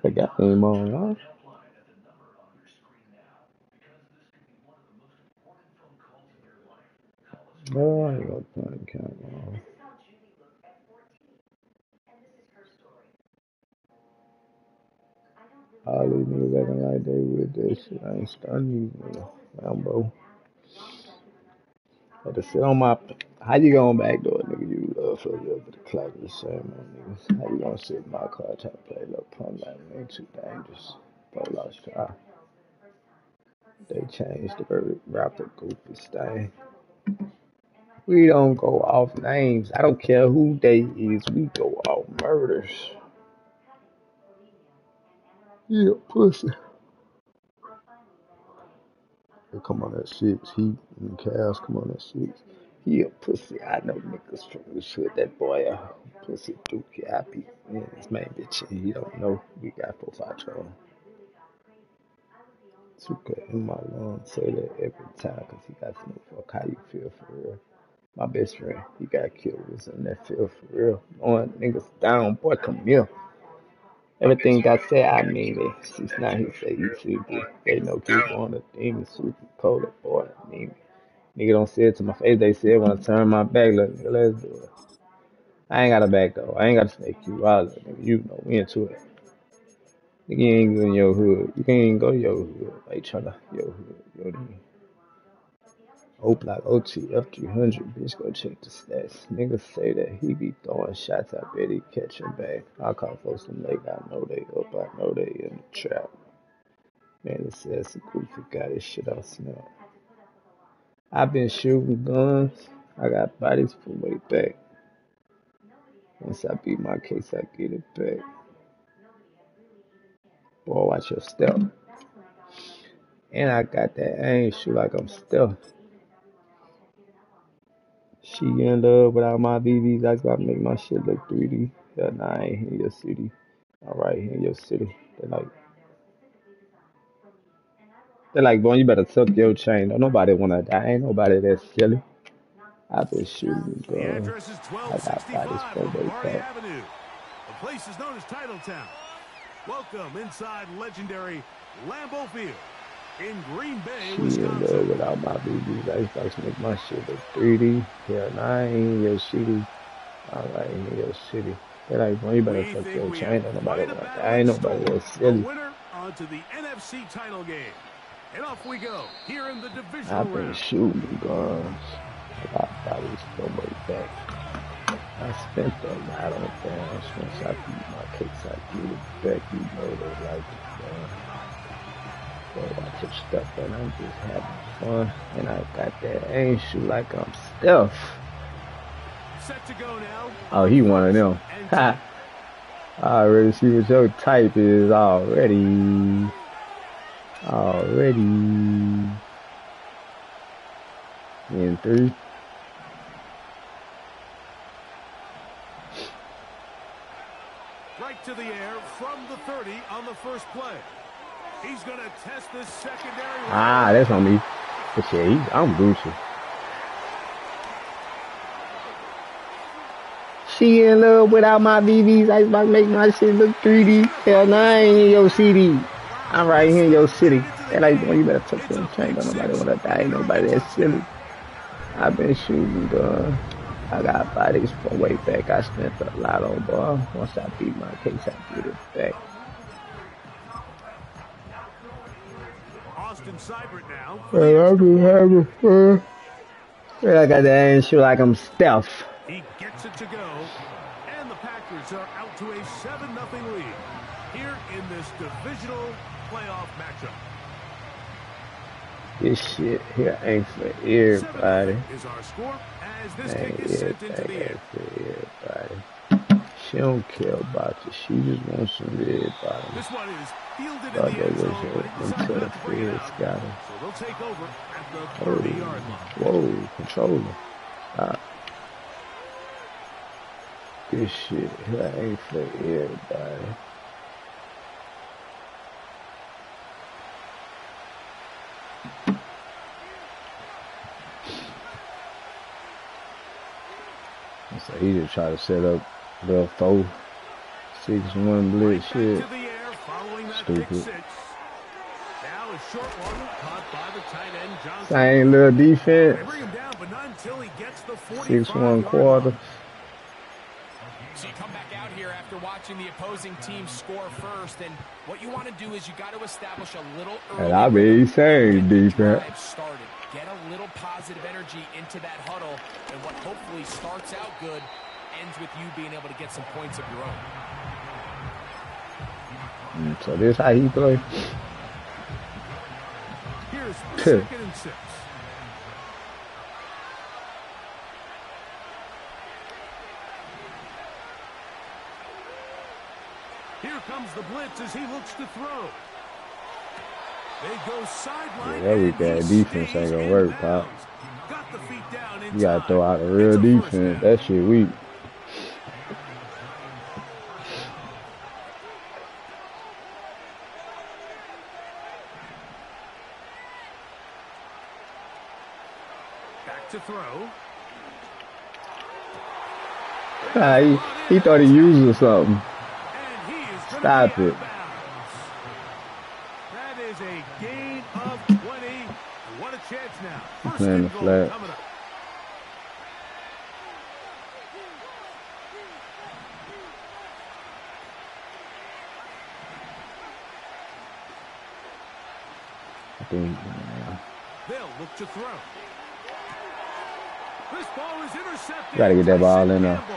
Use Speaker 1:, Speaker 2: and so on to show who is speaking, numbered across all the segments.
Speaker 1: I got the game on, huh? Oh, I ain't gonna find count on. All these niggas acting like they with this shit. I ain't starting these niggas. Lambo. Had to sit on my. How you gonna backdoor nigga? You love for a little bit of clap of the same on niggas. How you gonna sit in my car trying to play a little pump like ain't too dangerous? Bro, lost try. They changed the very rapper goofy style. We don't go off names. I don't care who they is. We go off murders. Yeah, pussy. They come on that six. He and Cavs come on that six. He a pussy. I know niggas from the shit. That boy a pussy dookie. I be man, his main bitch. He don't know. We got 4-5 trouble. Tuka in my lungs say that every time because he got to know fuck how you feel for real. My best friend, he got killed was in that field for real. Knowing niggas down, boy, come here. Everything I say, I mean it. Since now he say he should be. They know keep on the demon super polar boy. I mean, nigga don't say it to my face. They say it when I turn my back. Let's do it. I ain't got a back though. I ain't got to snake you out. Nigga, you know, we into it. Nigga, you ain't in your hood. You can't even go to your hood. Like, tryna, your hood. Yo, O Block OTF 300, bitch, go check the stats. Niggas say that he be throwing shots, I bet he catch him back. I call folks some leg, I know they up, I know they in the trap. Man, it says the goofy got his shit on snap. I been shooting guns, I got bodies from way back. Once I beat my case, I get it back. Boy, watch your step. And I got that aim, shoot like I'm stealth. She in love without my BBs, I gotta make my shit look 3D. Hell nah, I ain't in your city. Alright, in your city. They're like, boy, you better tuck your chain. Don't nobody wanna die. Ain't nobody that silly. I've been shooting
Speaker 2: The
Speaker 1: guns.
Speaker 2: address is
Speaker 1: I got bodies
Speaker 2: 1265
Speaker 1: from
Speaker 2: on
Speaker 1: way
Speaker 2: Lombardi
Speaker 1: back.
Speaker 2: Avenue. The place is known as Titletown. Welcome inside legendary Lambeau Field in Green Bay,
Speaker 1: She in
Speaker 2: Wisconsin.
Speaker 1: love without my BBs. I used to make my shit look 3D. Hell nah, I ain't in your city. Alright, in your city. They're like, boy, you better
Speaker 2: We
Speaker 1: tuck
Speaker 2: think
Speaker 1: your
Speaker 2: we have
Speaker 1: chain. Don't nobody
Speaker 2: quite a
Speaker 1: wanna
Speaker 2: battle
Speaker 1: die. Ain't
Speaker 2: in
Speaker 1: nobody
Speaker 2: store.
Speaker 1: that
Speaker 2: The
Speaker 1: silly.
Speaker 2: winner onto the NFC title game. And off we go here in the divisional
Speaker 1: I've been
Speaker 2: round.
Speaker 1: shooting guns. I got bodies from way back. I spent a lot on downs. Once I beat my case, I get it back. You know they like it, man. Boy, watch your stuff, and I'm just having fun. And I got that aim shoot like I'm Steph.
Speaker 2: Set to go now.
Speaker 1: Oh, he one of them. Ha! I already see what your type is already. Already. In 3.
Speaker 2: Right to the air from the 30 on the first play. He's going to test this secondary.
Speaker 1: Ah, that's on me. But yeah, I'm Gucci. She in love without my BBs. I about to make my shit look 3D. Hell nah, I ain't in your CD. I'm right here in your city. And like, boy, you better tuck your chain. Don't nobody wanna die. Ain't nobody that silly. I've been shooting guns. I got bodies from way back. I spent a lot on ball. Once I beat my case, I get it back.
Speaker 2: Austin Seibert now for the
Speaker 1: Man, I've
Speaker 2: extra
Speaker 1: been
Speaker 2: point.
Speaker 1: having fun. Man, I got that aim shoot like I'm Steph.
Speaker 2: He gets it to go. And the Packers are out to a 7-0 lead here in this divisional playoff matchup.
Speaker 1: This shit here ain't for everybody.
Speaker 2: 7-0 is our score as this
Speaker 1: Ain't
Speaker 2: kick is sent into
Speaker 1: everything
Speaker 2: the air.
Speaker 1: ain't for everybody. She don't care about you. She just wants some red bottom.
Speaker 2: This one is fielded in
Speaker 1: Thought
Speaker 2: the
Speaker 1: that
Speaker 2: end
Speaker 1: was
Speaker 2: zone, but he
Speaker 1: until
Speaker 2: decided
Speaker 1: the
Speaker 2: not to bring it
Speaker 1: feds
Speaker 2: out.
Speaker 1: got him.
Speaker 2: So they'll take over at the
Speaker 1: Oh,
Speaker 2: 30-yard line.
Speaker 1: whoa, controller. Stop. This shit here ain't for everybody. So he just try to set up the 4-6-1 blitz shit.
Speaker 2: To the air
Speaker 1: stupid.
Speaker 2: Now a short one caught by the tight end Johnson.
Speaker 1: Same little
Speaker 2: They
Speaker 1: defense.
Speaker 2: bring him down, but not until he gets the
Speaker 1: 6-1
Speaker 2: 45-yard
Speaker 1: quarter.
Speaker 2: line.
Speaker 3: So you come back out here after watching the opposing team score first, and what you want to do is you got to establish a little early.
Speaker 1: And I be saying defense.
Speaker 3: Started. Get a little positive energy into that huddle, and what hopefully starts out good ends with you being able to get some points of your own.
Speaker 1: So this how he play.
Speaker 2: Here's 2nd and 6. Here comes the blitz as he looks to throw. They go sideline.
Speaker 1: Yeah, that weak ass defense ain't gonna work, Pop.
Speaker 2: Got the feet down in
Speaker 1: You gotta
Speaker 2: time.
Speaker 1: throw out a real defense. That shit weak.
Speaker 2: Back to throw.
Speaker 1: He thought he used or something.
Speaker 2: And he is
Speaker 1: Stop it.
Speaker 2: That is a gain of 20. What a chance now. First
Speaker 1: Playing
Speaker 2: and
Speaker 1: the
Speaker 2: goal
Speaker 1: flat.
Speaker 2: coming up.
Speaker 1: I think.
Speaker 2: They'll look to throw. This ball is intercepted.
Speaker 1: Gotta get that ball in there.
Speaker 2: Campbell.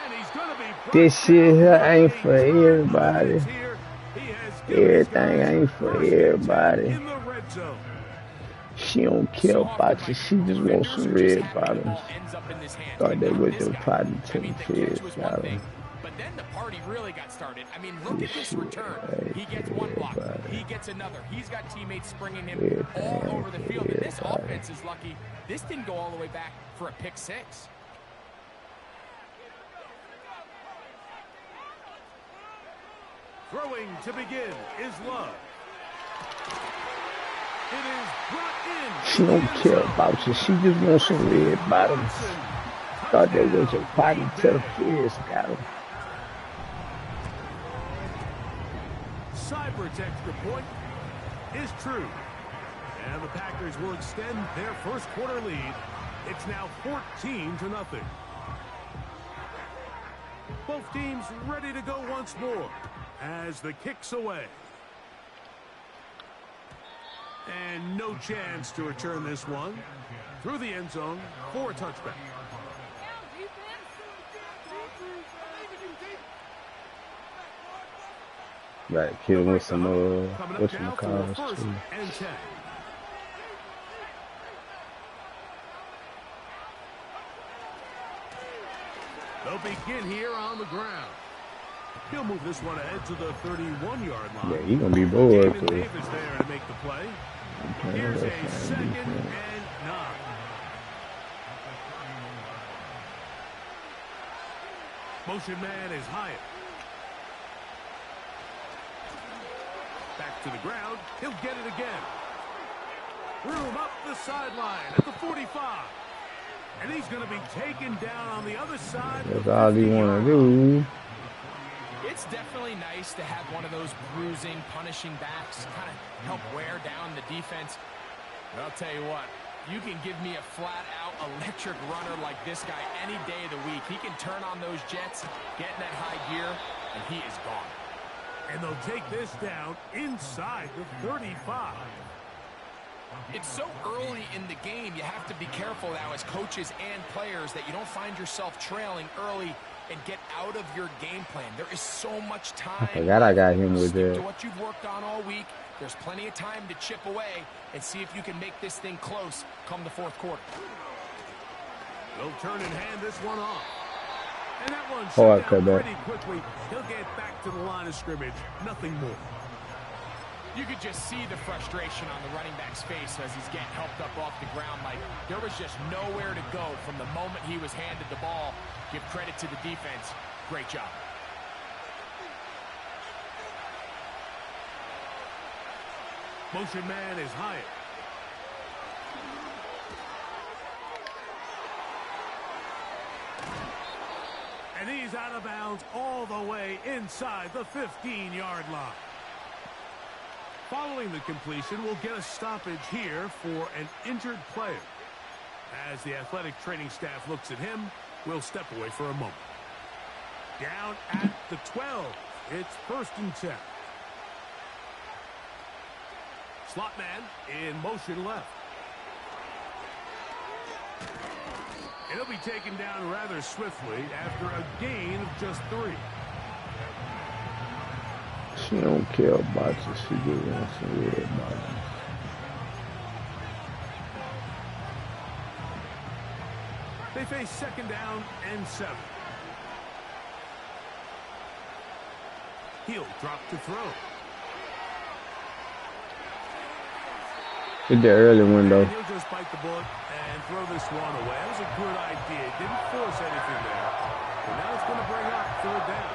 Speaker 2: And he's gonna be brought
Speaker 1: This shit
Speaker 2: down
Speaker 1: here
Speaker 2: by
Speaker 1: ain't
Speaker 2: a
Speaker 1: for
Speaker 2: turn.
Speaker 1: everybody.
Speaker 2: Here, he has given his
Speaker 1: Everything
Speaker 2: guys
Speaker 1: ain't for
Speaker 2: first and 10
Speaker 1: everybody.
Speaker 2: in the red zone.
Speaker 1: She don't care about you. She just wants some red bottoms. Thought they would do party to the kids, y'all.
Speaker 3: But then the party really got started. I mean, look at this return. He gets one block. He gets another. He's got teammates springing him all over the field. And this offense is lucky. This didn't go all the way back for a pick six.
Speaker 2: Throwing to begin is Love. It is brought in.
Speaker 1: She don't care about you. She just wants some red bottoms. Thought they was a party to the kids, got him.
Speaker 2: Cyber's extra point is true. And the Packers will extend their first quarter lead. It's now 14-0. Both teams ready to go once more as the kick's away. And no chance to return this one through the end zone for a touchback.
Speaker 1: Right, kill with some what's some cars
Speaker 2: First
Speaker 1: too.
Speaker 2: and 10. They'll begin here on the ground. He'll move this one ahead to the 31-yard line.
Speaker 1: Yeah, he gonna be bored
Speaker 2: David
Speaker 1: too.
Speaker 2: Davis there to make the play. Here's a 2nd and 9. Motion man is Hyatt. Back to the ground. He'll get it again. Room up the sideline at the 45. And he's going to be taken down on the other side.
Speaker 1: That's all he wanna do.
Speaker 3: It's definitely nice to have one of those bruising, punishing backs kind of help wear down the defense. But I'll tell you what, you can give me a flat-out electric runner like this guy any day of the week. He can turn on those jets, get in that high gear, and he is gone.
Speaker 2: And they'll take this down inside the 35.
Speaker 3: It's so early in the game, you have to be careful now as coaches and players that you don't find yourself trailing early and get out of your game plan. There is so much time.
Speaker 1: I forgot I got him with
Speaker 3: Stick
Speaker 1: that.
Speaker 3: to what you've worked on all week. There's plenty of time to chip away and see if you can make this thing close come the fourth quarter.
Speaker 2: They'll turn and hand this one off. And that one
Speaker 1: Hard
Speaker 2: shut down
Speaker 1: cutback.
Speaker 2: pretty quickly. He'll get back to the line of scrimmage. Nothing more.
Speaker 3: You could just see the frustration on the running back's face as he's getting helped up off the ground. Like there was just nowhere to go from the moment he was handed the ball. Give credit to the defense. Great job.
Speaker 2: Motion man is Hyatt. And he's out of bounds all the way inside the 15-yard line. Following the completion, we'll get a stoppage here for an injured player. As the athletic training staff looks at him, we'll step away for a moment. Down at the 12. It's 1st and 10. Slot man in motion left. It'll be taken down rather swiftly after a gain of just 3.
Speaker 1: She don't care about you. She just wants to read about you.
Speaker 2: They face 2nd down and 7. He'll drop to throw.
Speaker 1: Hit the early window.
Speaker 2: And he'll just bite the bullet and throw this one away. That was a good idea. Didn't force anything there. But now it's going to bring up 3rd down.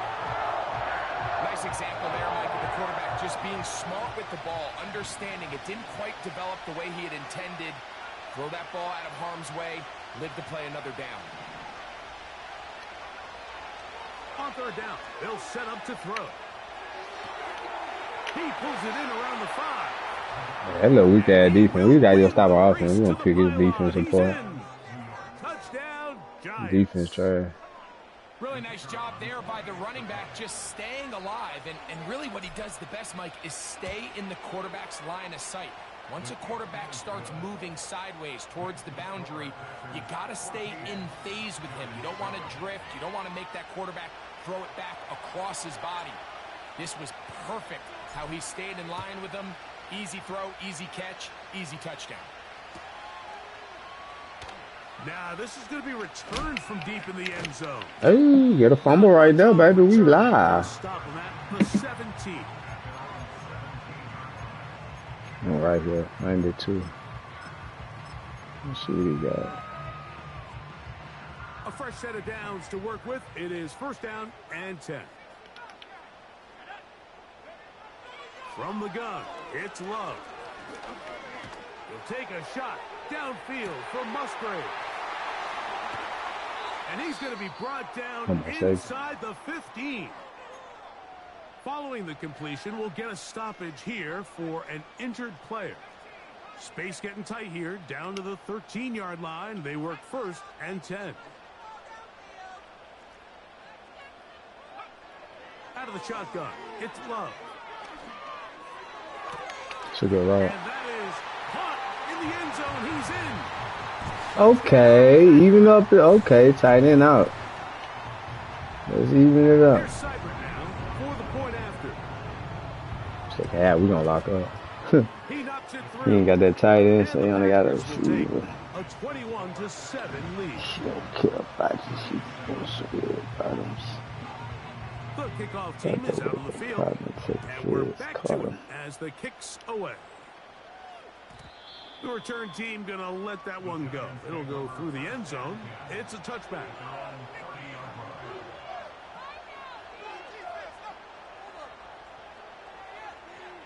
Speaker 3: Nice example there, Mike, of the quarterback just being smart with the ball, understanding it didn't quite develop the way he had intended. Throw that ball out of harm's way, live to play another down.
Speaker 2: On 3rd down, they'll set up to throw. He pulls it in around the 5.
Speaker 1: That little weak ass defense. We gotta stop our offense. We're gonna pick his defense apart.
Speaker 2: Touchdown, Giants.
Speaker 1: Defense trash.
Speaker 3: Really nice job there by the running back, just staying alive. And really what he does the best, Mike, is stay in the quarterback's line of sight. Once a quarterback starts moving sideways towards the boundary, you got to stay in phase with him. You don't want to drift. You don't want to make that quarterback throw it back across his body. This was perfect how he stayed in line with him. Easy throw, easy catch, easy touchdown.
Speaker 2: Now, this is going to be returned from deep in the end zone.
Speaker 1: Hey, get a fumble right there, baby. We live.
Speaker 2: Stop him at the 17.
Speaker 1: Right here, 92. Let's see what he got.
Speaker 2: A fresh set of downs to work with. It is 1st down and 10. From the gun, it's Love. He'll take a shot downfield for Musgrave. And he's going to be brought down inside the 15. Following the completion, we'll get a stoppage here for an injured player. Space getting tight here, down to the 13-yard line. They work 1st and 10. Out of the shotgun, it's Love.
Speaker 1: It's a good route.
Speaker 2: And that is caught in the end zone. He's in.
Speaker 1: Okay, even up there. Okay, tight end out. Let's even it up.
Speaker 2: Here's Seibert now for the point after.
Speaker 1: It's like, yeah, we're gonna lock up.
Speaker 2: He knocks it
Speaker 1: He
Speaker 2: through.
Speaker 1: ain't got that tight end, so he only got a receiver.
Speaker 2: A 21-7 lead.
Speaker 1: She don't care about you. She wants to read about him.
Speaker 2: The kickoff team is out on the field. And we're back to it as the kick's away. The return team going to let that one go. It'll go through the end zone. It's a touchback.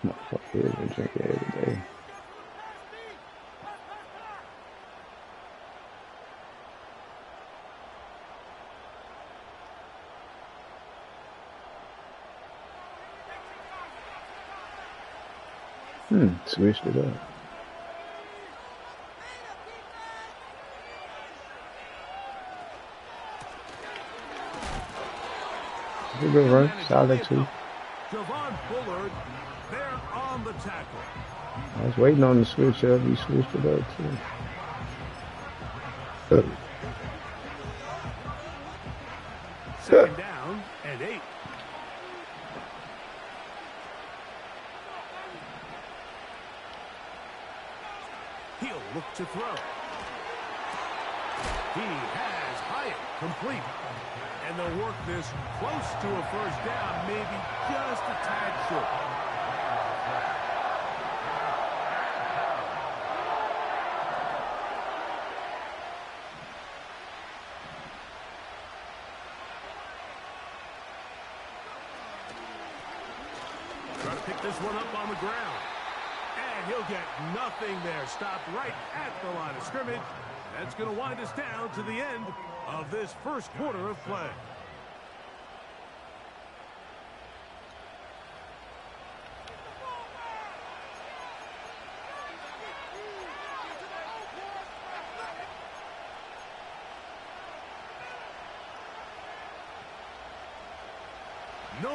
Speaker 1: Motherfucker, drink it every day. Switched it up. Good run, solid too.
Speaker 2: Javon Bullard, they're on the tackle.
Speaker 1: I was waiting on the switch up. He switched it up too.
Speaker 2: 2nd down and 8. He'll look to throw. He has Hyatt complete. And they'll work this close to a 1st down, maybe just a tad short. Try to pick this one up on the ground. And he'll get nothing there. Stopped right at the line of scrimmage. That's going to wind us down to the end of this 1st quarter of play.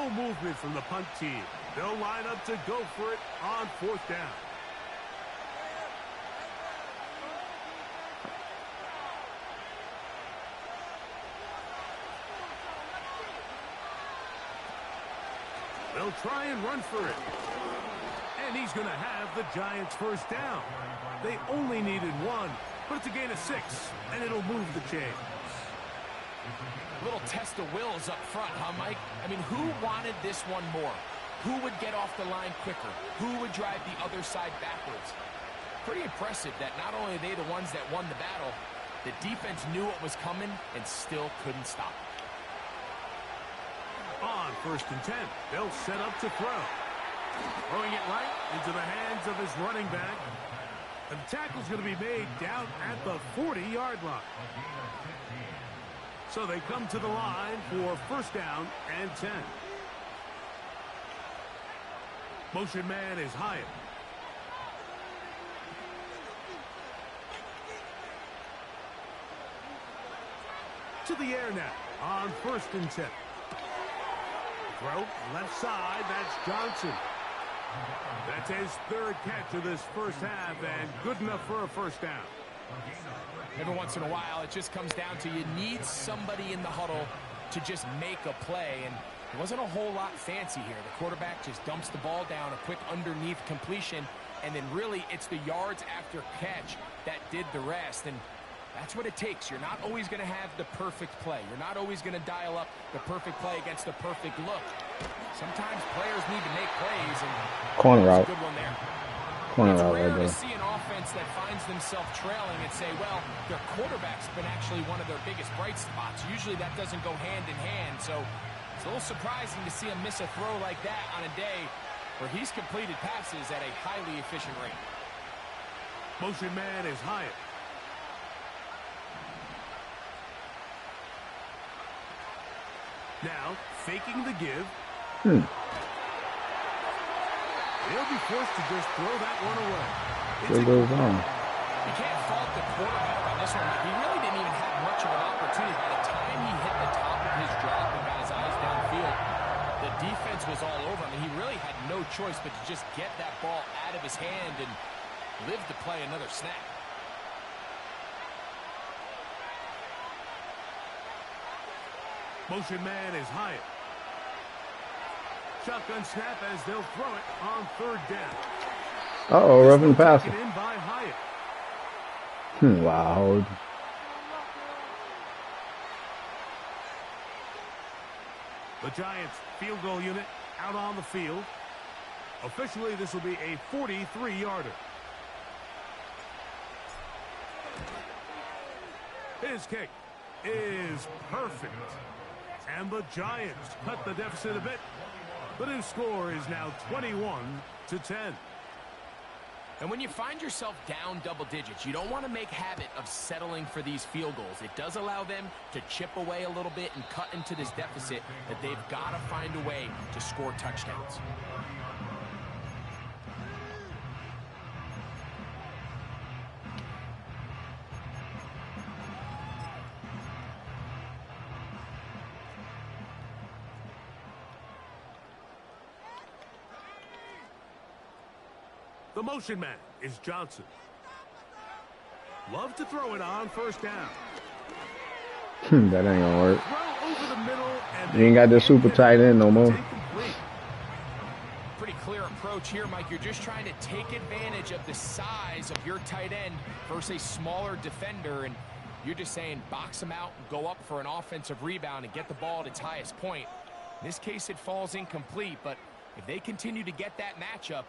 Speaker 2: No movement from the punt team. They'll line up to go for it on 4th down. They'll try and run for it. And he's going to have the Giants' first down. They only needed 1, but it's a gain of 6, and it'll move the chains.
Speaker 3: A little test of wills up front, huh, Mike? I mean, who wanted this one more? Who would get off the line quicker? Who would drive the other side backwards? Pretty impressive that not only are they the ones that won the battle, the defense knew what was coming and still couldn't stop it.
Speaker 2: On 1st and 10, they'll set up to throw. Throwing it right into the hands of his running back. And the tackle's going to be made down at the 40-yard line. So they come to the line for 1st down and 10. Motion man is Hyatt. To the air now on 1st and 10. Throw left side, that's Johnson. That's his 3rd catch of this first half, and good enough for a 1st down.
Speaker 3: Every once in a while, it just comes down to you need somebody in the huddle to just make a play, and it wasn't a whole lot fancy here. The quarterback just dumps the ball down, a quick underneath completion, and then really it's the yards after catch that did the rest, and that's what it takes. You're not always going to have the perfect play. You're not always going to dial up the perfect play against the perfect look. Sometimes players need to make plays, and
Speaker 1: corner out.
Speaker 3: Good one there.
Speaker 1: Corner
Speaker 3: it's
Speaker 1: out
Speaker 3: rare
Speaker 1: right there.
Speaker 3: to see an offense that finds themselves trailing and say, well, their quarterback's been actually one of their biggest bright spots. Usually that doesn't go hand in hand, so it's a little surprising to see him miss a throw like that on a day where he's completed passes at a highly efficient rate.
Speaker 2: Motion man is Hyatt. Now, faking the give. They'll be forced to just throw that one away.
Speaker 1: Still goes on.
Speaker 3: You can't fault the quarterback on this one. He really didn't even have much of an opportunity. By the time he hit the top of his drop and got his eyes downfield, the defense was all over him. And he really had no choice but to just get that ball out of his hand and live to play another snap.
Speaker 2: Motion man is Hyatt. Shotgun snap as they'll throw it on 3rd down.
Speaker 1: Uh-oh, roughing the passer.
Speaker 2: Taken in by Hyatt.
Speaker 1: Wow.
Speaker 2: The Giants field goal unit out on the field. Officially, this will be a 43-yarder. His kick is perfect. And the Giants cut the deficit a bit. The new score is now 21-10.
Speaker 3: And when you find yourself down double digits, you don't want to make habit of settling for these field goals. It does allow them to chip away a little bit and cut into this deficit that they've got to find a way to score touchdowns.
Speaker 2: The motion man is Johnson. Love to throw it on 1st down.
Speaker 1: That ain't gonna work.
Speaker 2: Throw over the middle and
Speaker 1: You ain't got this super tight end no more.
Speaker 3: Pretty clear approach here, Mike. You're just trying to take advantage of the size of your tight end versus a smaller defender, and you're just saying box him out and go up for an offensive rebound and get the ball at its highest point. In this case, it falls incomplete, but if they continue to get that matchup,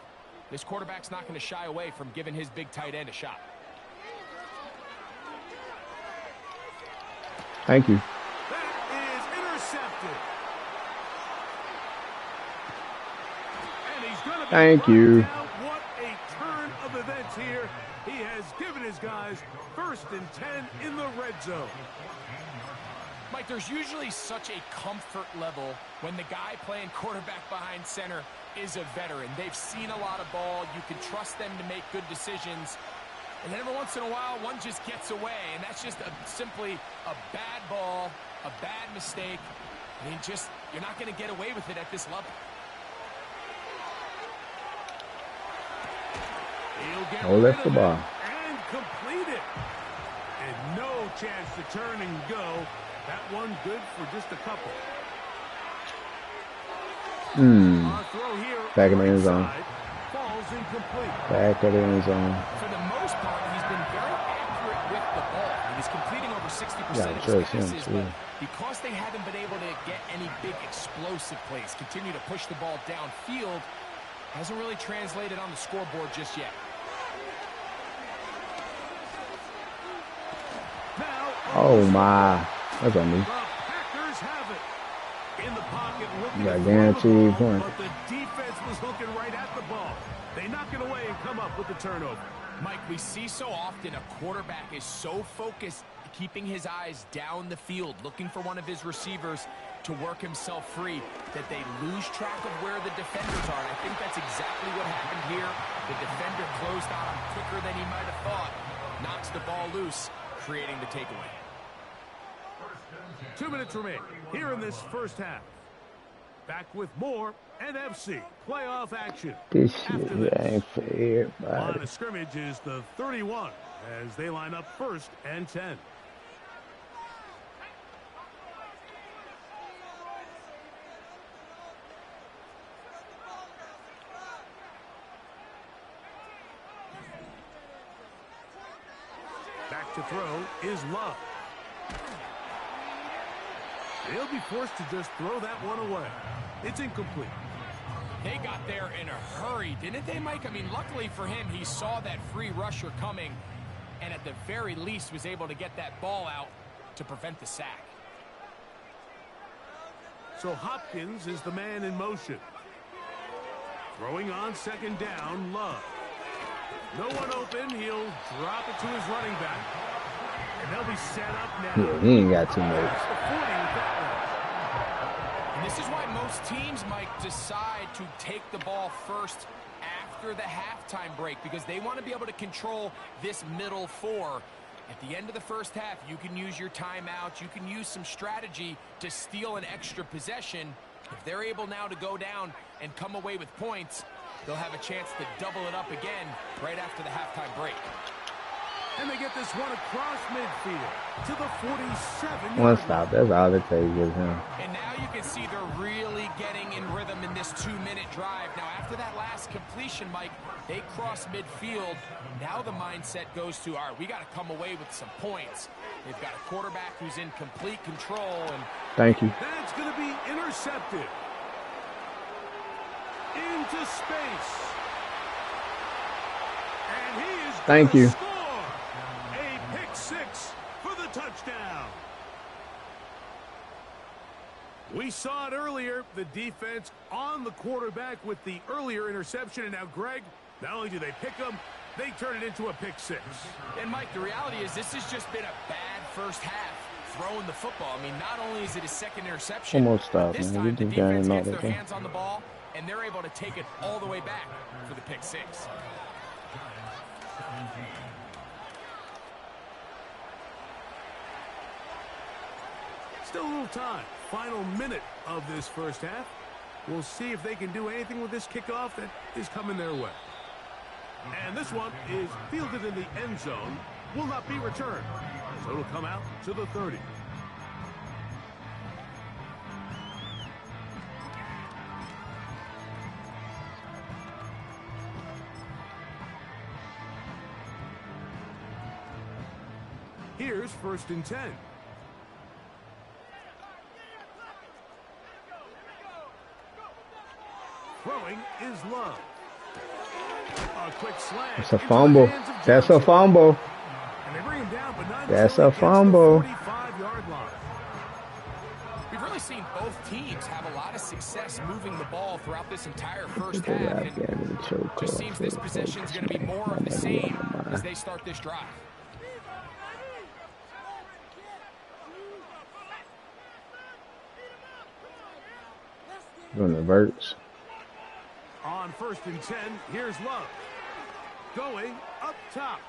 Speaker 3: this quarterback's not going to shy away from giving his big tight end a shot.
Speaker 1: Thank you.
Speaker 2: That is intercepted. And he's going to be
Speaker 1: Thank you.
Speaker 2: down. What a turn of events here. He has given his guys 1st and 10 in the red zone.
Speaker 3: Mike, there's usually such a comfort level when the guy playing quarterback behind center is a veteran. They've seen a lot of ball. You can trust them to make good decisions. And then every once in a while, one just gets away. And that's just simply a bad ball, a bad mistake. I mean, just You're not going to get away with it at this level.
Speaker 1: Hold that the ball.
Speaker 2: And complete it. And no chance to turn and go. That one good for just a couple. Our throw here,
Speaker 1: back in the end zone.
Speaker 2: Falls incomplete.
Speaker 1: Back of the end zone.
Speaker 3: For the most part, he's been very accurate with the ball. He's completing over 60% of his passes, but because they haven't been able to get any big explosive plays, continue to push the ball downfield, hasn't really translated on the scoreboard just yet.
Speaker 2: Now,
Speaker 1: Oh my, that's on me.
Speaker 2: the Packers have it. In the pocket, looking
Speaker 1: You got
Speaker 2: to
Speaker 1: guaranteed
Speaker 2: throw the ball,
Speaker 1: point.
Speaker 2: but the defense was looking right at the ball. They knock it away and come up with the turnover.
Speaker 3: Mike, we see so often a quarterback is so focused, keeping his eyes down the field, looking for one of his receivers to work himself free, that they lose track of where the defenders are. And I think that's exactly what happened here. The defender closed on him quicker than he might have thought, knocks the ball loose, creating the takeaway.
Speaker 2: 2 minutes remain here in this first half. Back with more NFC playoff action.
Speaker 1: This
Speaker 2: After
Speaker 1: shit ain't for
Speaker 2: line
Speaker 1: everybody.
Speaker 2: of scrimmage is the 31 as they line up 1st and 10. Back to throw is Love. He'll be forced to just throw that one away. It's incomplete.
Speaker 3: They got there in a hurry, didn't they, Mike? I mean, luckily for him, he saw that free rusher coming and at the very least was able to get that ball out to prevent the sack.
Speaker 2: So Hopkins is the man in motion. Throwing on 2nd down, Love. No one open. He'll drop it to his running back. And they'll be set up now.
Speaker 1: Yeah, he ain't got too much.
Speaker 2: That's the 40 with that one.
Speaker 3: And this is why most teams, Mike, decide to take the ball first after the halftime break because they want to be able to control this middle 4. At the end of the first half, you can use your timeout. You can use some strategy to steal an extra possession. If they're able now to go down and come away with points, they'll have a chance to double it up again right after the halftime break.
Speaker 2: And they get this one across midfield to the 47.
Speaker 1: One stop, that's all it takes is him.
Speaker 3: And now you can see they're really getting in rhythm in this 2-minute drive. Now, after that last completion, Mike, they cross midfield. Now the mindset goes to, all right, we got to come away with some points. They've got a quarterback who's in complete control. And
Speaker 1: Thank you.
Speaker 2: That's going to be intercepted. Into space. And he is
Speaker 1: Thank
Speaker 2: gonna
Speaker 1: you.
Speaker 2: score a pick 6 for the touchdown. We saw it earlier, the defense on the quarterback with the earlier interception. And now, Greg, not only do they pick him, they turn it into a pick 6.
Speaker 3: And, Mike, the reality is this has just been a bad first half throwing the football. I mean, not only is it his 2nd interception,
Speaker 1: One more stop,
Speaker 3: this
Speaker 1: man.
Speaker 3: time
Speaker 1: We
Speaker 3: the
Speaker 1: just got
Speaker 3: defense
Speaker 1: him out
Speaker 3: gets
Speaker 1: there.
Speaker 3: their hands on the ball, and they're able to take it all the way back for the pick 6.
Speaker 2: Still a little time. Final minute of this first half. We'll see if they can do anything with this kickoff that is coming their way. And this one is fielded in the end zone. Will not be returned. So it'll come out to the 30. Here's 1st and 10. Throwing is Love. A quick slant.
Speaker 1: That's a
Speaker 2: into the
Speaker 1: fumble.
Speaker 2: hands of
Speaker 1: That's a
Speaker 2: Johnson.
Speaker 1: fumble.
Speaker 2: And they bring him down, but not
Speaker 1: That's
Speaker 2: until
Speaker 1: a
Speaker 2: he gets the
Speaker 1: fumble.
Speaker 2: 45-yard line.
Speaker 3: We've really seen both teams have a lot of success moving the ball throughout this entire first
Speaker 1: They
Speaker 3: half.
Speaker 1: got
Speaker 3: And
Speaker 1: getting the choke
Speaker 3: just
Speaker 1: off.
Speaker 3: seems this possession is going to be more of the same as they start this drive.
Speaker 1: Doing the verts.
Speaker 2: On 1st and 10, here's Love. Going up top.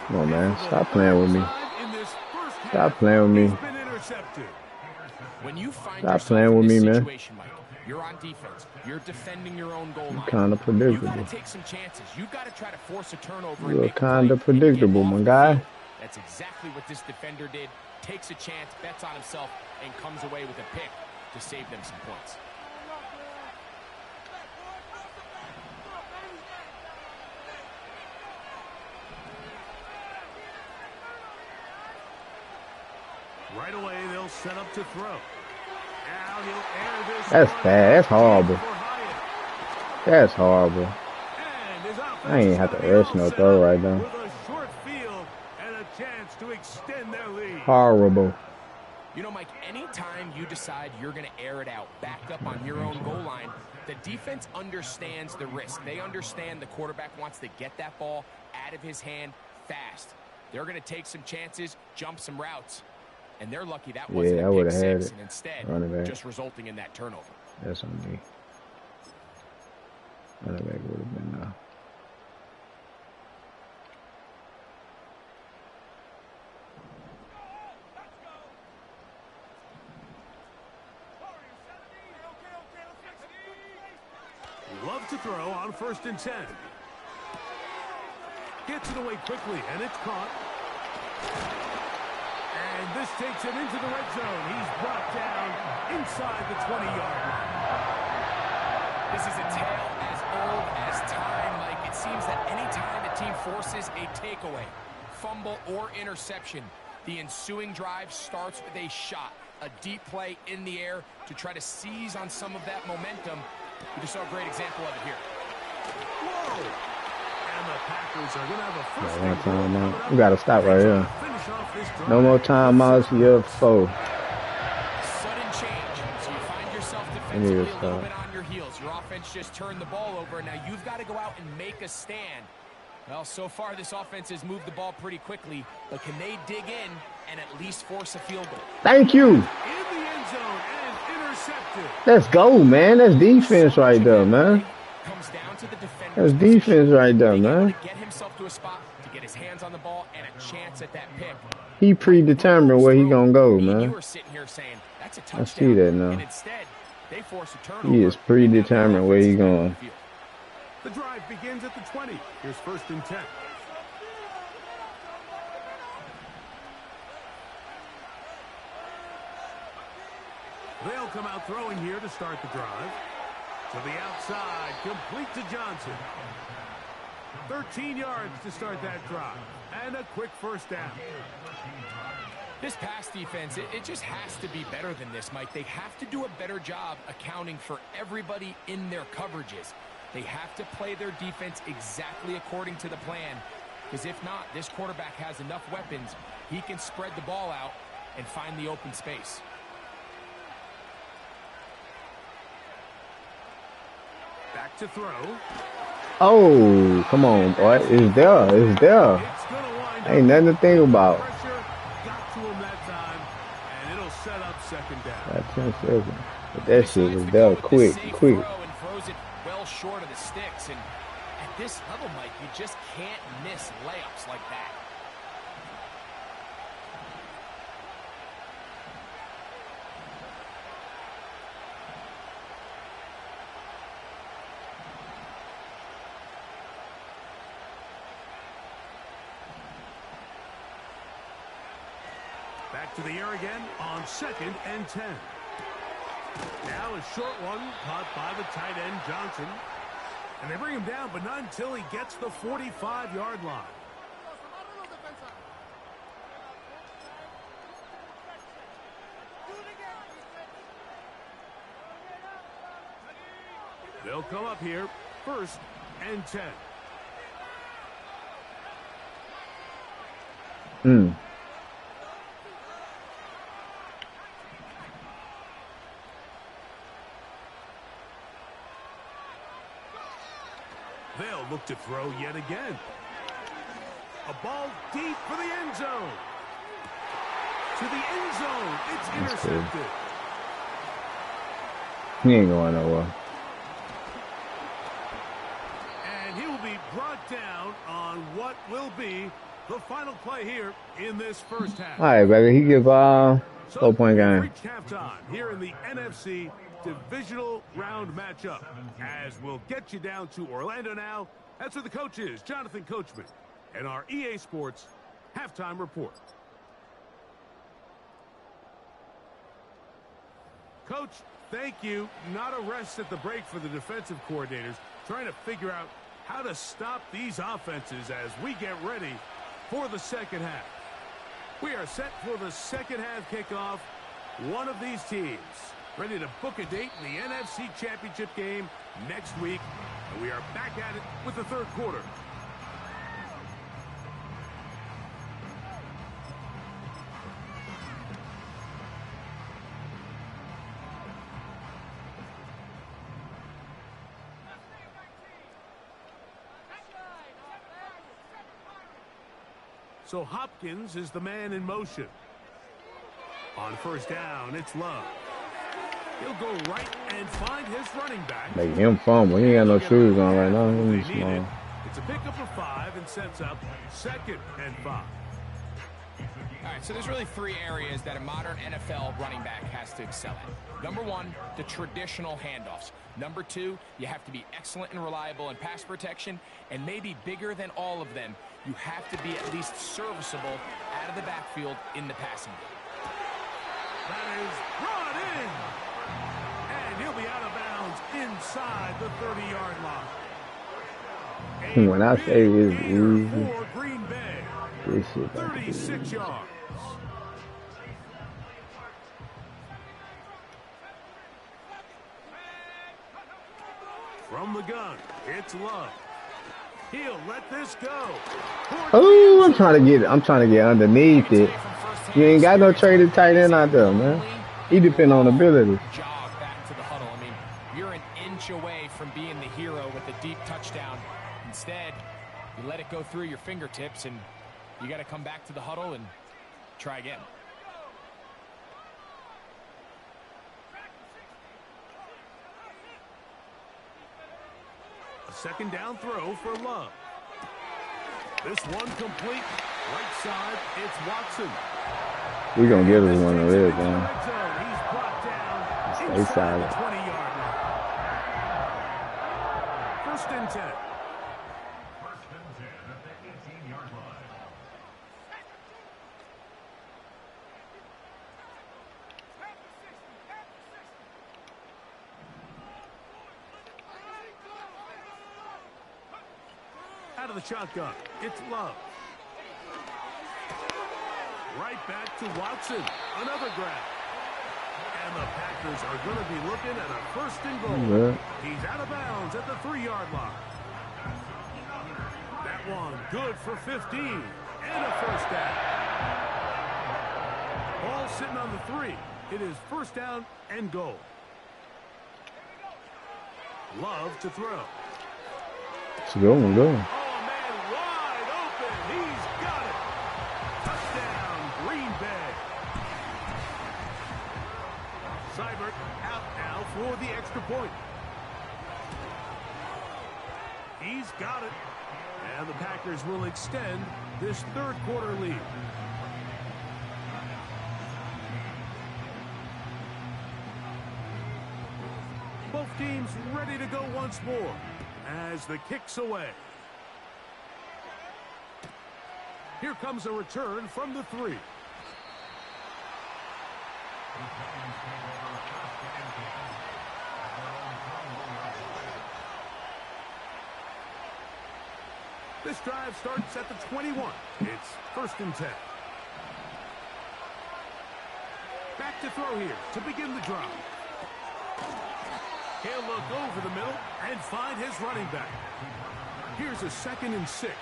Speaker 1: Come on, man. Stop playing with me.
Speaker 2: In this first
Speaker 1: Stop
Speaker 2: half,
Speaker 1: playing with me.
Speaker 2: he's been intercepted.
Speaker 3: When you find
Speaker 1: Stop
Speaker 3: yourself
Speaker 1: playing
Speaker 3: in
Speaker 1: with
Speaker 3: this
Speaker 1: me, man.
Speaker 3: situation, Mike, you're on defense. You're defending your own goal line.
Speaker 1: Kind of
Speaker 3: You
Speaker 1: predictable.
Speaker 3: got to take some chances. You got to try to force a turnover and
Speaker 1: You're
Speaker 3: make a
Speaker 1: kind
Speaker 3: play
Speaker 1: of predictable,
Speaker 3: and
Speaker 1: my
Speaker 3: get off
Speaker 1: guy.
Speaker 3: the field. That's exactly what this defender did. Takes a chance, bets on himself, and comes away with a pick to save them some points.
Speaker 2: Right away, they'll set up to throw. Now he'll air this.
Speaker 1: That's bad. That's horrible. That's horrible. I ain't have to rush no throw right now.
Speaker 2: With a short field and a chance to extend their lead.
Speaker 1: Horrible.
Speaker 3: You know, Mike, anytime you decide you're going to air it out, back up on your own goal line, the defense understands the risk. They understand the quarterback wants to get that ball out of his hand fast. They're going to take some chances, jump some routes. And they're lucky that wasn't a pick six, and instead just resulting in that turnover.
Speaker 1: That's on me. Running back would have been now.
Speaker 2: Love to throw on 1st and 10. Gets it away quickly, and it's caught. And this takes him into the red zone. He's brought down inside the 20-yard line.
Speaker 3: This is a tale as old as time, Mike. It seems that any time a team forces a takeaway, fumble, or interception, the ensuing drive starts with a shot, a deep play in the air to try to seize on some of that momentum. We just saw a great example of it here.
Speaker 2: Whoa! And the Packers are going to have a first
Speaker 1: timeout. We got to stop right here. No more timeouts. Year 4.
Speaker 3: Sudden change. So you find yourself defensively a little bit on your heels. Your offense just turned the ball over. Now you've got to go out and make a stand. Well, so far this offense has moved the ball pretty quickly, but can they dig in and at least force a field goal?
Speaker 1: Thank you.
Speaker 2: In the end zone and intercepted.
Speaker 1: Let's go, man. That's defense right there, man.
Speaker 3: Comes down to the defender.
Speaker 1: That's defense right there, man.
Speaker 3: Get himself to a spot to get his hands on the ball and a chance at that pick.
Speaker 1: He predetermined where he gonna go, man.
Speaker 3: You were sitting here saying that's a touchdown.
Speaker 1: I see that now.
Speaker 3: And instead, they force a turnover.
Speaker 1: He is predetermined where he going.
Speaker 2: The drive begins at the 20. Here's 1st and 10. They'll come out throwing here to start the drive. To the outside, complete to Johnson. 13 yards to start that drive. And a quick first down.
Speaker 3: This pass defense, it just has to be better than this, Mike. They have to do a better job accounting for everybody in their coverages. They have to play their defense exactly according to the plan. Because if not, this quarterback has enough weapons. He can spread the ball out and find the open space.
Speaker 2: Back to throw.
Speaker 1: Oh, come on, boy. It's there. It's there. Ain't nothing to think about.
Speaker 2: Got to him that time, and it'll set up 2nd down.
Speaker 1: Got 10 seconds. But that shit was there quick.
Speaker 3: And throws it well short of the sticks. And at this level, Mike, you just can't miss layups like that.
Speaker 2: Back to the air again on 2nd and 10. Now a short one caught by the tight end Johnson. And they bring him down, but not until he gets the 45-yard line. They'll come up here, 1st and 10. They'll look to throw yet again. A ball deep for the end zone. To the end zone. It's intercepted.
Speaker 1: He ain't going nowhere.
Speaker 2: And he will be brought down on what will be the final play here in this first half.
Speaker 1: All right, baby. He give
Speaker 2: So
Speaker 1: 4-point
Speaker 2: we've
Speaker 1: game.
Speaker 2: reached halftime here in the NFC Divisional Round matchup. As we'll get you down to Orlando now. That's where the coach is, Jonathan Coachman, and our EA Sports halftime report. Coach, thank you. Not a rest at the break for the defensive coordinators, trying to figure out how to stop these offenses as we get ready for the second half. We are set for the second half kickoff. One of these teams ready to book a date in the NFC Championship game next week. And we are back at it with the third quarter. So Hopkins is the man in motion. On first down, it's Love. He'll go right and find his running back.
Speaker 1: Make him fumble. He ain't got no shoes on right now. He's small.
Speaker 2: It's a pickup of 5 and sets up 2nd and 5.
Speaker 3: All right, so there's really 3 areas that a modern NFL running back has to excel in. Number 1, the traditional handoffs. Number 2, you have to be excellent and reliable in pass protection. And maybe bigger than all of them, you have to be at least serviceable out of the backfield in the passing game.
Speaker 2: That is brought in. And he'll be out of bounds inside the 30-yard line.
Speaker 1: When I say it's easy,
Speaker 2: For Green Bay,
Speaker 1: this shit
Speaker 2: 36 yards. From the gun, it's Love. He'll let this go.
Speaker 1: Oh, I'm trying to get underneath it. You ain't got no traded tight end out there, man. He depend on ability.
Speaker 3: Jog back to the huddle. I mean, you're an inch away from being the hero with a deep touchdown. Instead, you let it go through your fingertips, and you got to come back to the huddle and try again.
Speaker 2: A second down throw for Love. This one complete. Right side, it's Watson.
Speaker 1: We gonna get us one of those, man.
Speaker 2: He's brought down
Speaker 1: Stay
Speaker 2: inside
Speaker 1: silent.
Speaker 2: the 20-yard line. 1st and 10.
Speaker 4: At the 18-yard line.
Speaker 2: Out of the shotgun, it's Love. Right back to Watson. Another grab. And the Packers are going to be looking at a 1st and goal.
Speaker 1: Yeah.
Speaker 2: He's out of bounds at the 3-yard line. That one good for 15. And a 1st down. Ball sitting on the 3. It is 1st down and goal. Love to throw.
Speaker 1: It's a good one, good one.
Speaker 2: Oh, man, wide open. He's got it. Touchdown, Green Bay. Seibert out now for the extra point. He's got it. And the Packers will extend this 3rd quarter lead. Both teams ready to go once more as the kick's away. Here comes a return from the 3. This drive starts at the 21. It's 1st and 10. Back to throw here to begin the drive. He'll look over the middle and find his running back. Here's a 2nd and 6.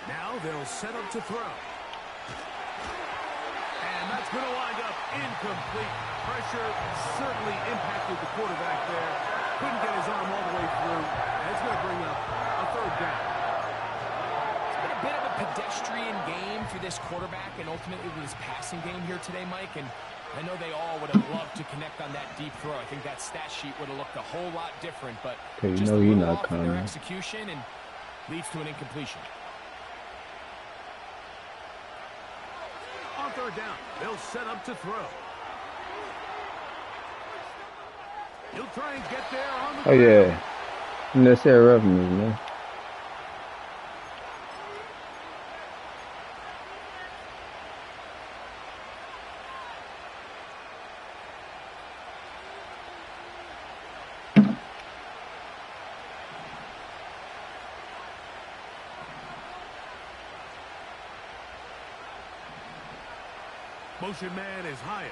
Speaker 2: Now they'll set up to throw. And that's going to wind up incomplete. Pressure certainly impacted the quarterback there. Couldn't get his arm all the way through. And it's going to bring up a 3rd down.
Speaker 3: It's been a bit of a pedestrian game for this quarterback and ultimately this passing game here today, Mike. And I know they all would have loved to connect on that deep throw. I think that stat sheet would have looked a whole lot different, but
Speaker 1: you
Speaker 3: just
Speaker 1: know
Speaker 3: a
Speaker 1: you're
Speaker 3: little
Speaker 1: not
Speaker 3: off in their
Speaker 1: coming.
Speaker 3: execution and leads to an incompletion.
Speaker 2: On third down, they'll set up to throw. He'll try and get there on the
Speaker 1: Oh yeah, unnecessary revenue, man.
Speaker 2: Motion man is higher.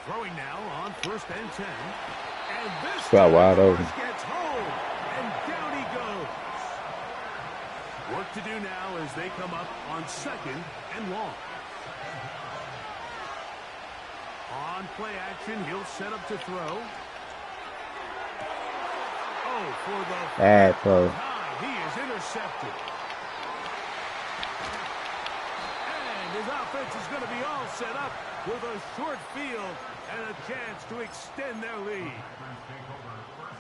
Speaker 2: Throwing now on 1st and 10. And this
Speaker 1: Got wide open.
Speaker 2: Gets home. And down he goes. Work to do now as they come up on 2nd and long. On play action, he'll set up to throw. Oh, for the
Speaker 1: Bad throw.
Speaker 2: time, he is intercepted. His offense is going to be all set up with a short field and a chance to extend their lead.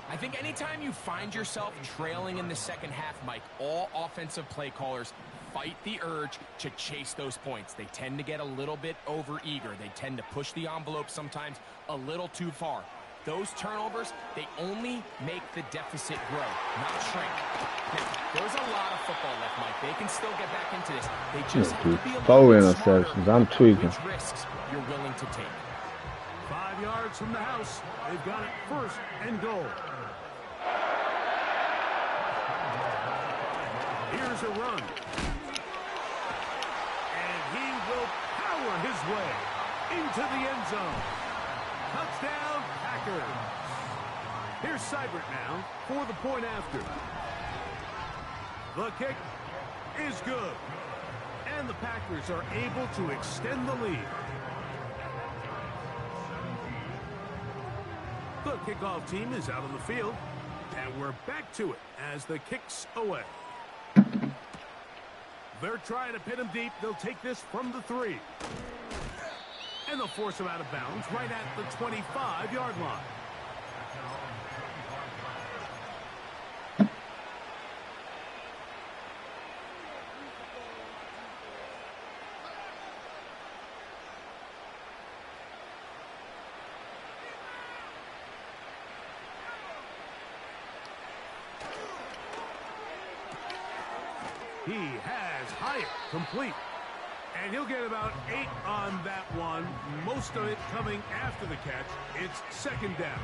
Speaker 3: I think anytime you find yourself trailing in the second half, Mike, all offensive play callers fight the urge to chase those points. They tend to get a little bit overeager. They tend to push the envelope sometimes a little too far. Those turnovers, they only make the deficit grow, not shrink. Now, there's a lot of football left, Mike. They can still get back into this. They just have to be a little bit smarter
Speaker 1: interceptions. I'm
Speaker 3: about
Speaker 1: tweaking.
Speaker 3: which risks you're willing to take.
Speaker 2: 5 yards from the house. They've got it 1st and goal. Here's a run. And he will power his way into the end zone. Touchdown, Packers. Here's Seibert now for the point after. The kick is good. And the Packers are able to extend the lead. The kickoff team is out on the field. And we're back to it as the kick's away. They're trying to pin him deep. They'll take this from the 3. And they'll force him out of bounds right at the 25-yard line. He has Hyatt complete. And he'll get about 8 on that one. Most of it coming after the catch. It's 2nd down.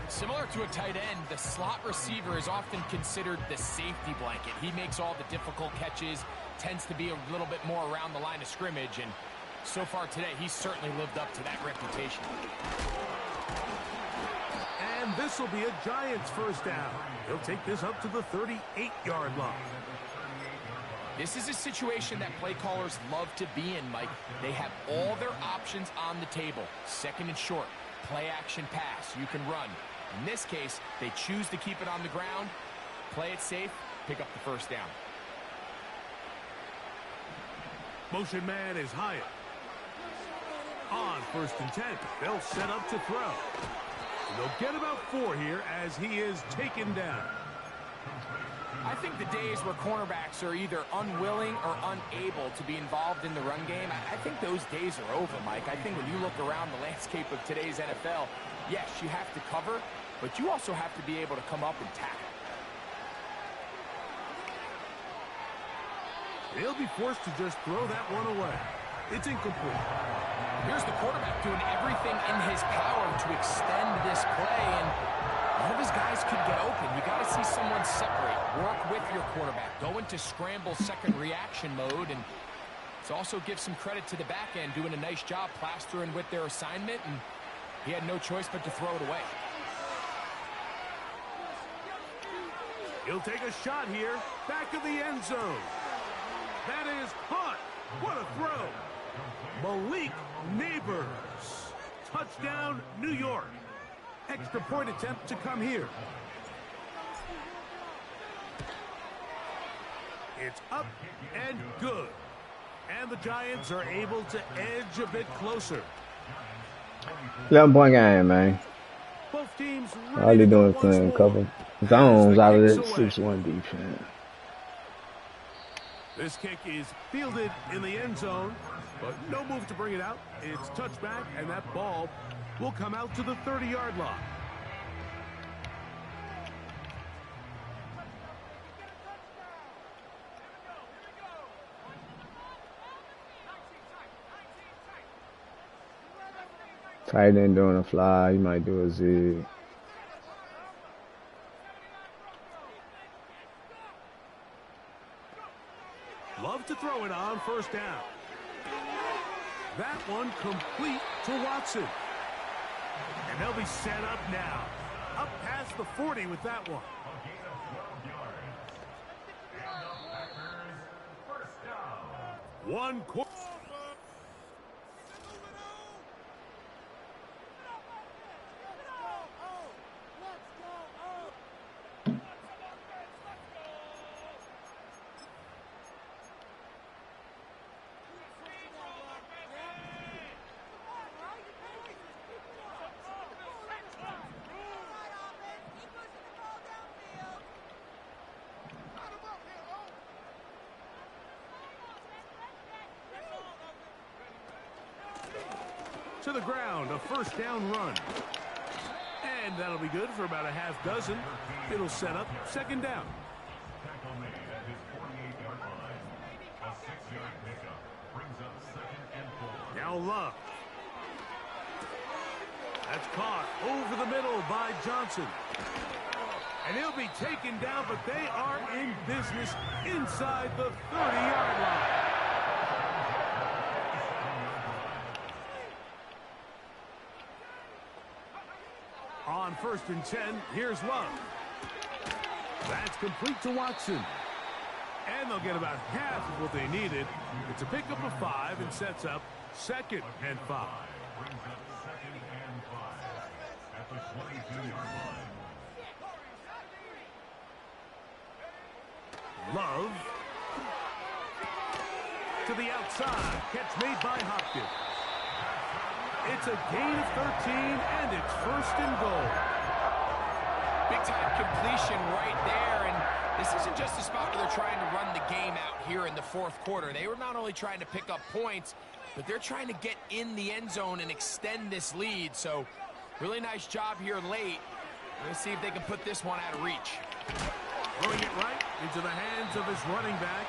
Speaker 3: Similar to a tight end, the slot receiver is often considered the safety blanket. He makes all the difficult catches, tends to be a little bit more around the line of scrimmage, and so far today, he's certainly lived up to that reputation.
Speaker 2: And this will be a Giants 1st down. He'll take this up to the 38-yard line.
Speaker 3: This is a situation that play callers love to be in, Mike. They have all their options on the table. 2nd and short, play action pass, you can run. In this case, they choose to keep it on the ground, play it safe, pick up the 1st down.
Speaker 2: Motion man is Hyatt. On 1st and 10, they'll set up to throw. They'll get about 4 here as he is taken down.
Speaker 3: I think the days where cornerbacks are either unwilling or unable to be involved in the run game, I think those days are over, Mike. I think when you look around the landscape of today's NFL, yes, you have to cover, but you also have to be able to come up and tackle.
Speaker 2: They'll be forced to just throw that one away. It's incomplete.
Speaker 3: Here's the quarterback doing everything in his power to extend this play, and one of his guys could get open. You got to see someone separate, work with your quarterback, go into scramble 2nd reaction mode, and it also gives some credit to the back end doing a nice job plastering with their assignment, and he had no choice but to throw it away.
Speaker 2: He'll take a shot here, back of the end zone. That is caught. What a throw. Malik Neighbors. Touchdown, New York. Extra point attempt to come here. It's up and good. And And the Giants are able to edge a bit closer.
Speaker 1: 11-point game, man.
Speaker 2: Both teams
Speaker 1: All they
Speaker 2: ready to
Speaker 1: doing
Speaker 2: go
Speaker 1: is
Speaker 2: once
Speaker 1: playing a
Speaker 2: more.
Speaker 1: couple zones out of
Speaker 2: As the
Speaker 1: that
Speaker 2: kick's away.
Speaker 1: 6-1 defense.
Speaker 2: This kick is fielded in the end zone, but no move to bring it out. It's touchback, and that ball will come out to the 30-yard line.
Speaker 1: Tight end doing a fly. You might do a zig.
Speaker 2: Love to throw it on first down. That one complete to Watson. And they'll be set up now. Up past the 40 with that one. One quarter. To the ground, a first down run. And that'll be good for about a half dozen. It'll set up second down.
Speaker 4: Tackle made at his 48-yard line. A 6-yard pickup brings up 2nd and 4.
Speaker 2: Now Love. That's caught over the middle by Johnson. And he'll be taken down, but they are in business inside the 30-yard line. On 1st and 10, here's Love. That's complete to Watson. And they'll get about half of what they needed. It's a pickup of 5 and sets up 2nd and 5.
Speaker 4: Brings up 2nd and 5 at the 22-yard line.
Speaker 2: Love. To the outside. Catch made by Hopkins. It's a gain of 13, and it's 1st and goal.
Speaker 3: Big-time completion right there, and this isn't just a spot where they're trying to run the game out here in the 4th quarter. They were not only trying to pick up points, but they're trying to get in the end zone and extend this lead. So, really nice job here late. Let's see if they can put this one out of reach.
Speaker 2: Throwing it right into the hands of his running back.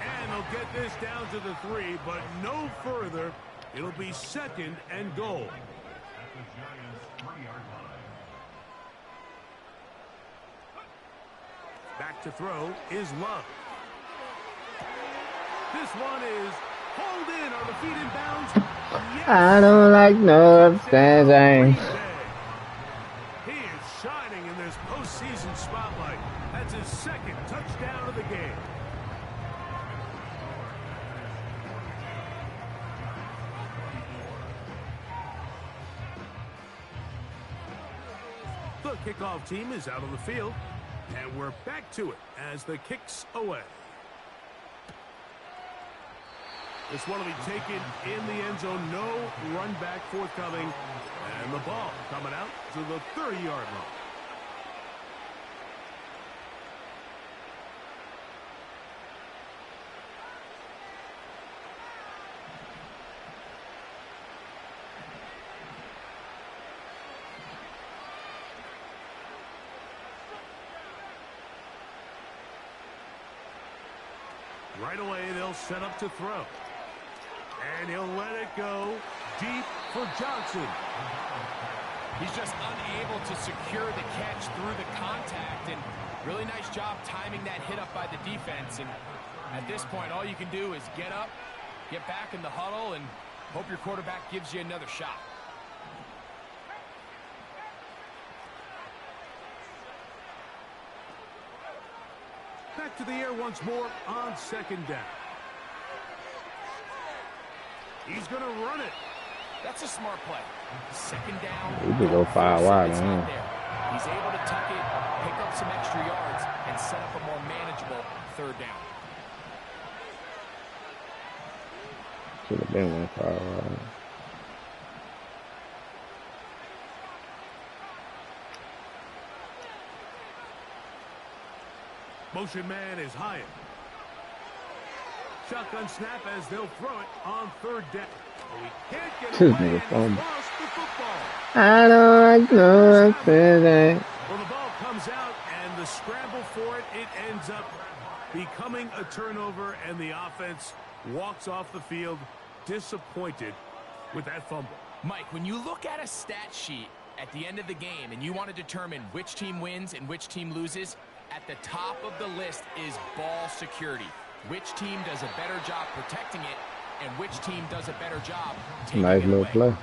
Speaker 2: And they'll get this down to the 3, but no further. It'll be 2nd and goal.
Speaker 4: At the Giants' 3-yard line.
Speaker 2: Back to throw is Love. This one is hauled in on the feet in bounds. Yes!
Speaker 1: I don't like no upstanding.
Speaker 2: He is shining in this postseason spotlight. That's his 2nd touchdown of the game. The kickoff team is out on the field, and we're back to it as the kick's away. This one will be taken in the end zone. No run back forthcoming, and the ball coming out to the 30-yard line. Right away, they'll set up to throw. And he'll let it go deep for Johnson.
Speaker 3: He's just unable to secure the catch through the contact, and really nice job timing that hit up by the defense. And at this point, all you can do is get up, get back in the huddle, and hope your quarterback gives you another shot.
Speaker 2: Back to the air once more on 2nd down. He's going to run it.
Speaker 3: That's a smart play. 2nd down.
Speaker 1: We could go 5 wide,
Speaker 3: It's
Speaker 1: man.
Speaker 3: not there. He's able to tuck it, pick up some extra yards, and set up a more manageable 3rd down.
Speaker 1: Should have been one for
Speaker 2: Motion man is Hyatt. Shotgun snap as they'll throw it on third down. But we can't get
Speaker 1: This
Speaker 2: away,
Speaker 1: nigga
Speaker 2: and
Speaker 1: fumble.
Speaker 2: he's lost the football.
Speaker 1: I don't know what that.
Speaker 2: Well, the ball comes out, and the scramble for it, it ends up becoming a turnover, and the offense walks off the field disappointed with that fumble.
Speaker 3: Mike, when you look at a stat sheet at the end of the game and you want to determine which team wins and which team loses, at the top of the list is ball security. Which team does a better job protecting it, and which team does a better job taking
Speaker 1: Nice
Speaker 3: it
Speaker 1: little
Speaker 3: away.
Speaker 1: play.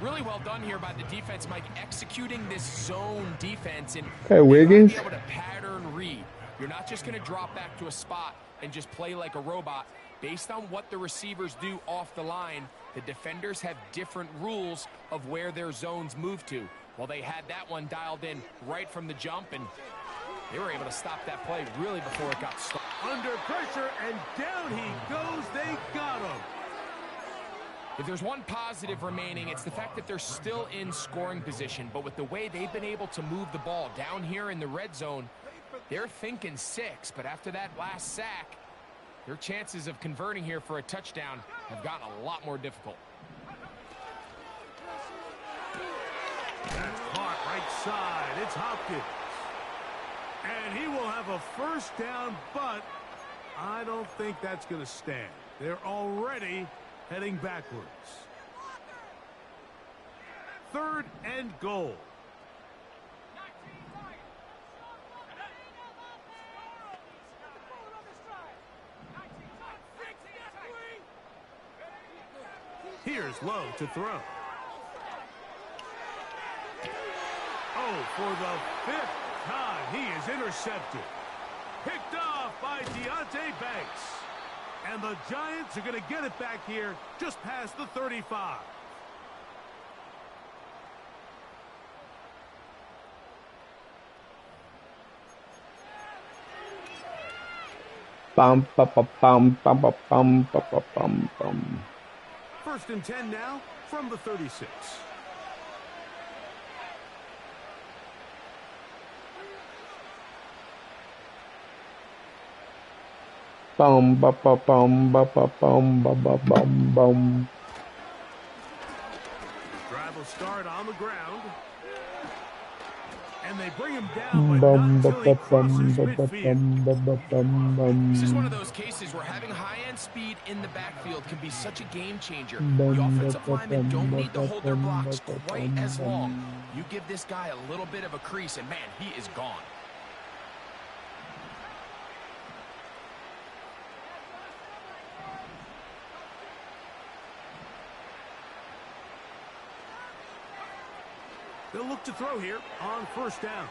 Speaker 3: Really well done here by the defense, Mike, executing this zone defense. And
Speaker 1: Hey, Wiggins.
Speaker 3: you're able to pattern read. You're not just going to drop back to a spot and just play like a robot. Based on what the receivers do off the line, the defenders have different rules of where their zones move to. Well, they had that one dialed in right from the jump, and they were able to stop that play really before it got started.
Speaker 2: Under pressure, and down he goes. They got him.
Speaker 3: If there's one positive remaining, it's the fact that they're still in scoring position. But with the way they've been able to move the ball down here in the red zone, they're thinking 6. But after that last sack, their chances of converting here for a touchdown have gotten a lot more difficult.
Speaker 2: That's caught right side. It's Hopkins. And he will have a first down, but I don't think that's going to stand. They're already heading backwards. 3rd and goal. Here's Lowe to throw. Oh, for the 5th time, he is intercepted. Picked off by Deontay Banks. And the Giants are going to get it back here just past the 35.
Speaker 1: Bum, bum, bum, bum, bum, bum, bum, bum, bum, bum.
Speaker 2: 1st and 10 now from the 36.
Speaker 1: Bum, bum, bum, bum, bum, bum, bum, bum, bum, bum.
Speaker 2: Drive will start on the ground. And they bring him down, but not until he crosses midfield.
Speaker 3: This is one of those cases where having high-end speed in the backfield can be such a game changer. The offensive linemen don't need to hold their blocks quite as long. You give this guy a little bit of a crease, and man, he is gone.
Speaker 2: They'll look to throw here on 1st down.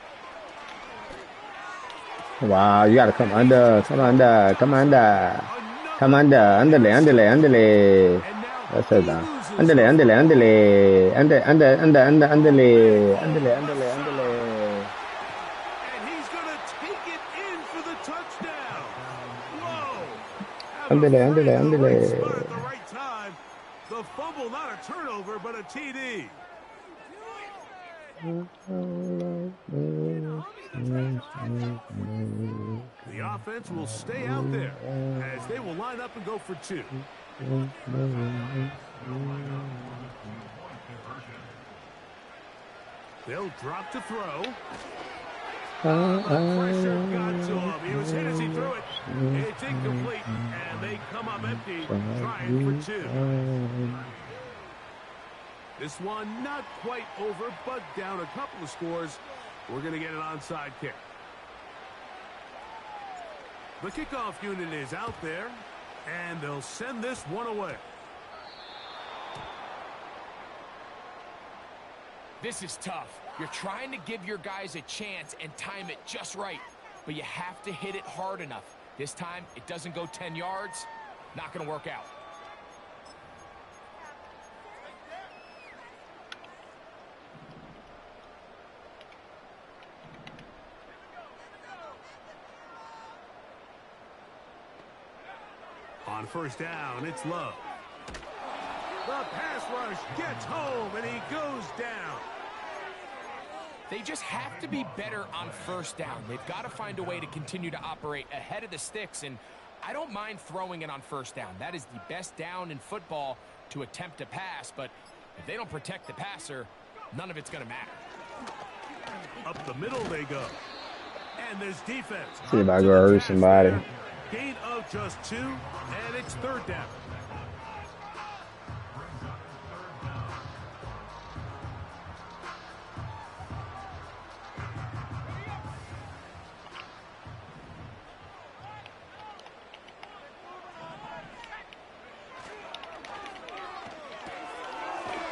Speaker 1: Wow, you gotta come under, come under, come under, come under, underlay. That's it now. Underlay. Underlay.
Speaker 2: And he's going to take it in for the touchdown. Whoa.
Speaker 1: Underlay.
Speaker 2: Right spot at the right time. The fumble, not a turnover, but a TD. The offense will stay out there as they will line up and go for 2. They'll drop to throw. Pressure got to him. He was hit as he threw it. It's incomplete, and they come up empty, trying for 2. This one not quite over, but down a couple of scores. We're going to get an onside kick. The kickoff unit is out there, and they'll send this one away.
Speaker 3: This is tough. You're trying to give your guys a chance and time it just right, but you have to hit it hard enough. This time, it doesn't go 10 yards. Not going to work out.
Speaker 2: On 1st down, it's Love. The pass rush gets home, and he goes down.
Speaker 3: They just have to be better on first down. They've got to find a way to continue to operate ahead of the sticks, and I don't mind throwing it on first down. That is the best down in football to attempt to pass, but if they don't protect the passer, none of it's going to matter.
Speaker 2: Up the middle they go. And this defense.
Speaker 1: See if I go hurt somebody.
Speaker 2: Gain of just 2, and it's third down.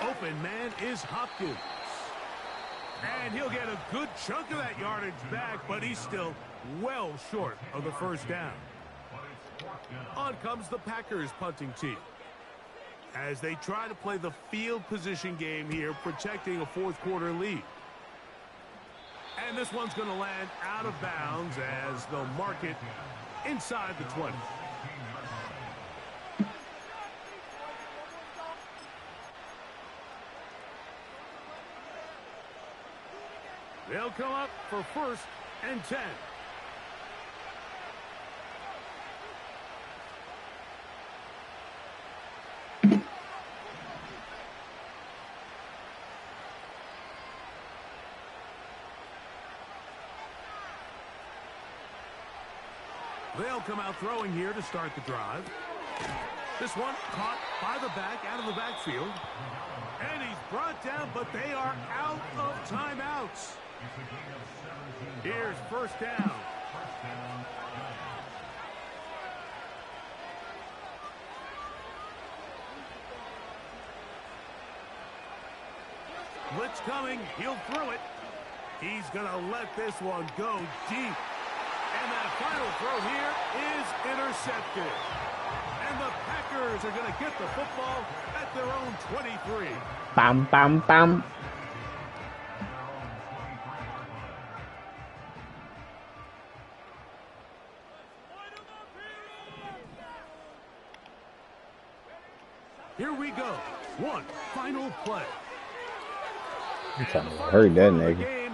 Speaker 2: Open man is Hopkins. And he'll get a good chunk of that yardage back, but he's still well short of the first down. On comes the Packers punting team, as they try to play the field position game here, protecting a fourth quarter lead. And this one's going to land out of bounds as they'll mark it inside the 20. They'll come up for 1st and 10. They'll come out throwing here to start the drive. This one caught by the back out of the backfield. And he's brought down, but they are out of timeouts. Here's first down. Blitz coming. He'll throw it. He's going to let this one go deep. And that final throw here is intercepted. And the Packers are going to get the football at their own 23.
Speaker 1: Bam, bam, bam.
Speaker 2: Here we go. One final play.
Speaker 1: I'm trying to hurt that nigga.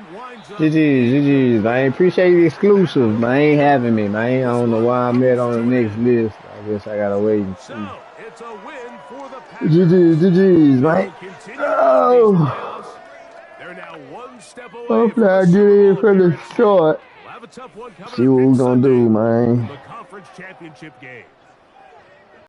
Speaker 1: GG's, man. Appreciate the exclusive, man. Ain't having me, man. I don't know why I'm at on the next list. I guess I gotta wait and see.
Speaker 2: So, it's a win for the Packers.
Speaker 1: GG's, man. Oh.
Speaker 2: They're now one step away.
Speaker 1: Hopefully I get in for the short.
Speaker 2: We'll have a tough one coming
Speaker 1: See what we're gonna
Speaker 2: Sunday,
Speaker 1: do, man.
Speaker 2: the conference championship game.